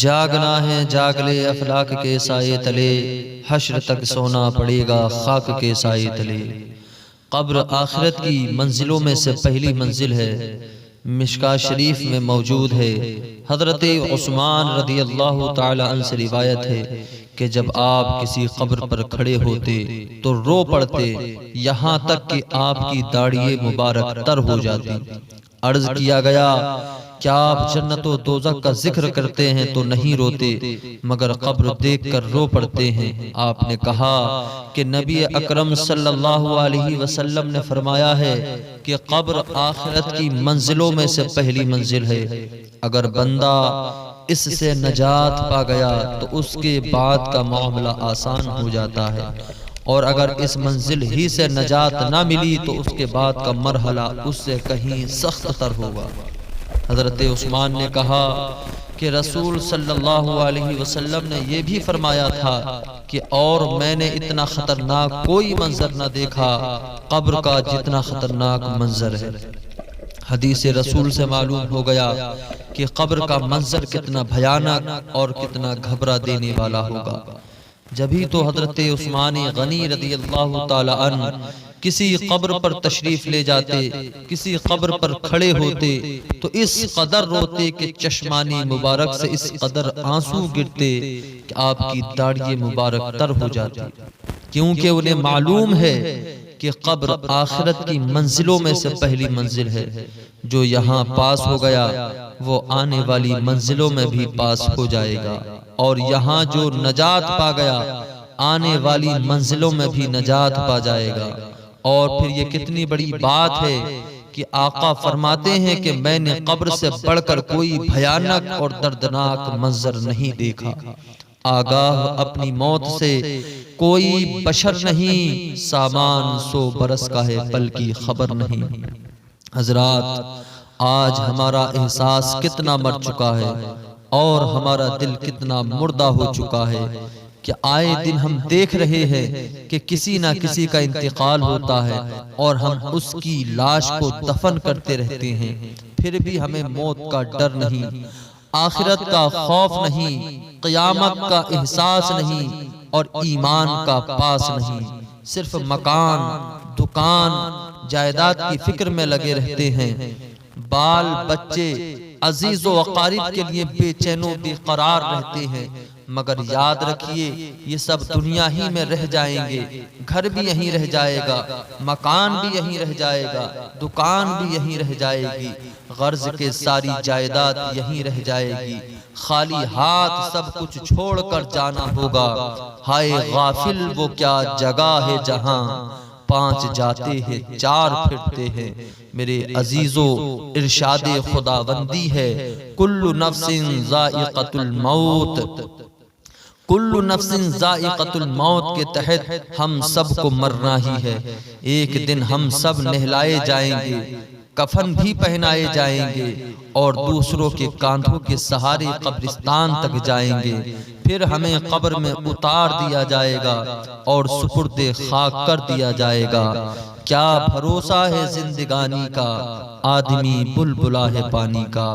جاگنا ہے جاگ لے افلاک کے سائے تلے، حشر تک سونا پڑے گا خاک کے سائے تلے۔ قبر آخرت کی منزلوں میں سے پہلی منزل ہے، مشکاہ شریف میں موجود ہے۔ حضرت عثمان رضی اللہ تعالی عنہ سے روایت ہے کہ جب آپ کسی قبر پر کھڑے ہوتے تو رو پڑتے، یہاں تک کہ آپ کی داڑھی مبارک تر ہو جاتی۔ عرض کیا گیا کیا آپ جنت و دوزخ کا ذکر کرتے ہیں تو نہیں روتے مگر قبر دیکھ کر رو پڑتے ہیں؟ آپ نے کہا کہ نبی اکرم صلی اللہ علیہ وسلم نے فرمایا ہے کہ قبر آخرت کی منزلوں میں سے پہلی منزل ہے۔ اگر بندہ اس سے نجات پا گیا تو اس کے بعد کا معاملہ آسان ہو جاتا ہے، اور اگر اس منزل ہی سے نجات نہ ملی تو اس کے بعد کا مرحلہ اس سے کہیں سخت تر ہوگا۔ حضرت عثمان نے کہا کہ رسول صلی اللہ علیہ وسلم نے یہ بھی فرمایا تھا کہ اور میں نے اتنا خطرناک کوئی منظر نہ دیکھا قبر کا جتنا خطرناک منظر ہے۔ حدیث رسول سے معلوم ہو گیا کہ قبر کا منظر کتنا بھیانک اور کتنا گھبرا دینے والا ہوگا۔ جبھی تو حضرت عثمان غنی رضی اللہ تعالی عنہ کسی قبر پر تشریف لے جاتے، کسی قبر پر کھڑے ہوتے تو اس قدر روتے کہ چشمانی مبارک سے اس قدر آنسو گرتے کہ آپ کی داڑھی مبارک تر ہو جاتی، کیونکہ انہیں معلوم ہے کہ قبر آخرت کی منزلوں میں سے پہلی منزل ہے۔ جو یہاں پاس ہو گیا وہ آنے والی منزلوں میں بھی پاس ہو جائے گا، اور یہاں جو نجات پا گیا آنے والی منزلوں میں بھی نجات پا جائے گا۔ اور پھر یہ کتنی بڑی بات ہے کہ آقا فرماتے ہیں کہ میں نے قبر سے بڑھ کر کوئی بھیانک اور دردناک منظر نہیں دیکھا۔ آگاہ اپنی موت سے کوئی بشر نہیں، سامان 100 برس کا ہے پل کی خبر نہیں۔ حضرات، آج ہمارا احساس کتنا مر چکا ہے اور ہمارا دل کتنا مردہ ہو چکا ہے کہ آئے دن ہم دیکھ رہے ہیں کہ کسی نہ کسی کا انتقال ہوتا ہے اور ہم اس کی لاش کو دفن کرتے رہتے ہیں، پھر بھی ہمیں موت کا ڈر نہیں، آخرت کا خوف نہیں، قیامت کا احساس نہیں اور ایمان کا پاس نہیں۔ صرف مکان، دکان، جائیداد کی فکر میں لگے رہتے ہیں، بال بچے عزیز و اقارب کے لیے بے چین و بے قرار رہتے ہیں، مگر یاد رکھیے یہ سب دنیا ہی میں رہ جائیں گے۔ گھر بھی یہیں رہ جائے گا، مکان بھی یہیں رہ جائے گا، دکان بھی یہیں رہ جائے گی، غرض کے ساری جائیداد یہیں رہ جائے گی۔ خالی ہاتھ سب کچھ چھوڑ کر جانا ہوگا۔ ہائے غافل وہ کیا جگہ ہے جہاں 5 جاتے ہیں 4 پھرتے ہیں۔ میرے عزیزو، ارشاد خداوندی ہے کل نفس ذائقۃ الموت، کل نفس ذائقۃ الموت کے تحت ہم سب کو مرنا ہی ہے۔ ایک دن ہم سب نہلائے جائیں گے، کفن بھی پہنائے جائیں گے اور دوسروں کے کاندھوں کے سہارے قبرستان تک جائیں گے۔ پھر ہمیں قبر میں اتار دیا جائے گا اور سپرد خاک کر دیا جائے گا۔ کیا بھروسہ ہے زندگانی کا، آدمی بلبلا ہے پانی کا۔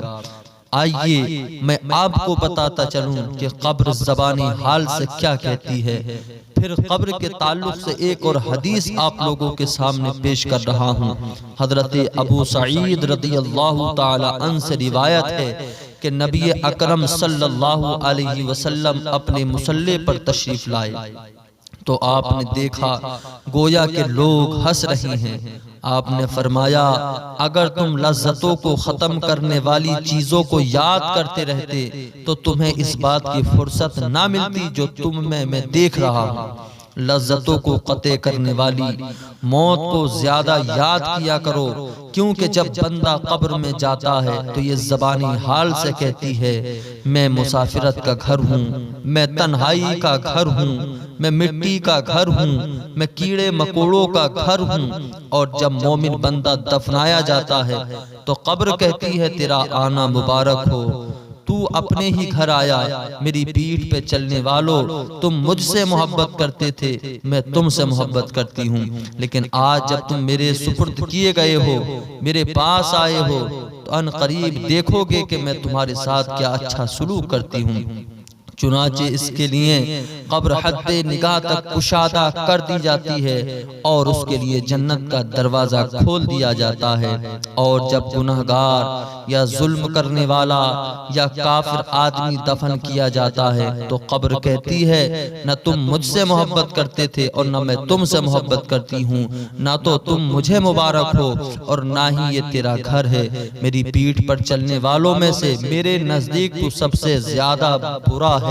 آئیے میں آپ کو بتاتا چلوں کہ قبر زبانی حال سے کیا کہتی ہے، پھر قبر کے تعلق سے ایک اور حدیث آپ لوگوں کے سامنے پیش کر رہا ہوں۔ حضرت ابو سعید رضی اللہ تعالی عنہ سے روایت ہے کہ نبی اکرم صلی اللہ علیہ وسلم اپنے مصلی پر تشریف لائے تو آپ نے دیکھا گویا کہ لوگ ہنس رہے ہیں۔ آپ نے فرمایا اگر تم لذتوں کو ختم کرنے والی چیزوں کو یاد کرتے رہتے تو تمہیں اس بات کی فرصت نہ ملتی جو تم میں دیکھ رہا ہوں۔ لذتوں کو قطع کرنے والی موت کو زیادہ یاد کیا کرو، کیونکہ جب بندہ قبر میں جاتا ہے تو یہ زبانی حال سے کہتی ہے میں مسافرت کا گھر ہوں، میں تنہائی کا گھر ہوں، میں مٹی کا گھر ہوں، میں کیڑے مکوڑوں کا گھر ہوں۔ اور جب مومن بندہ دفنایا جاتا ہے تو قبر کہتی ہے تیرا آنا مبارک ہو، تو اپنے ہی گھر آیا، میری پیٹھ پہ چلنے والوں تم مجھ سے محبت کرتے تھے، میں تم سے محبت کرتی ہوں، لیکن آج جب تم میرے سپرد کیے گئے ہو، میرے پاس آئے ہو تو ان قریب دیکھو گے کہ میں تمہارے ساتھ کیا اچھا سلوک کرتی ہوں۔ چنانچہ اس کے لیے قبر حد نگاہ تک کشادہ کر دی جاتی ہے اور اس کے لیے جنت کا دروازہ کھول دیا جاتا ہے، اور جب گنہگار یا ظلم کرنے والا یا کافر آدمی دفن کیا جاتا ہے تو قبر کہتی ہے نہ تم مجھ سے محبت کرتے تھے اور نہ میں تم سے محبت کرتی ہوں، نہ تو تم مجھے مبارک ہو اور نہ ہی یہ تیرا گھر ہے، میری پیٹھ پر چلنے والوں میں سے میرے نزدیک تو سب سے زیادہ برا ہے،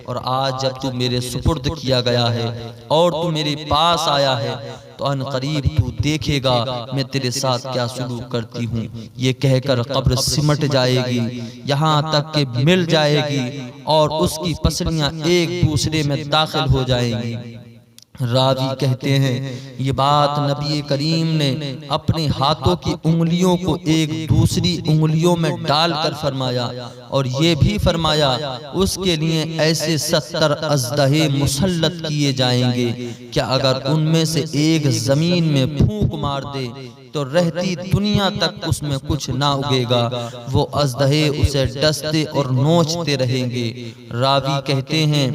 اور آج جب تو میرے سپرد کیا گیا ہے اور تو میرے پاس آیا ہے تو ان قریب تو دیکھے گا میں تیرے ساتھ کیا سلوک کرتی ہوں۔ یہ کہہ کر قبر سمٹ جائے گی یہاں تک کہ مل جائے گی اور اس کی پسلیاں ایک دوسرے میں داخل ہو جائیں گی۔ راوی کہتے ہیں یہ بات نبی کریم نے اپنے ہاتھوں کی انگلیوں کو ایک دوسری انگلیوں میں ڈال کر فرمایا، اور یہ بھی فرمایا اس کے لیے ایسے 70 اژدہے مسلط کیے جائیں گے کہ اگر ان میں سے ایک زمین میں پھونک مار دے تو رہتی دنیا تک اس میں کچھ نہ اگے گا، وہ اژدہے اسے ڈستے اور نوچتے رہیں گے۔ راوی کہتے ہیں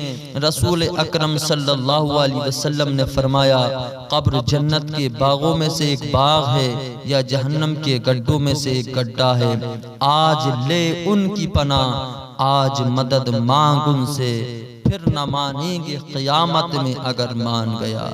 رسول اکرم صلی اللہ علیہ وسلم نے فرمایا قبر جنت کے باغوں میں سے ایک باغ ہے یا جہنم کے گڈھوں میں سے ایک گڈھا ہے، آج لے ان کی پناہ، آج مدد مانگ ان سے، پھر نہ مانیں گے قیامت میں اگر مان گیا۔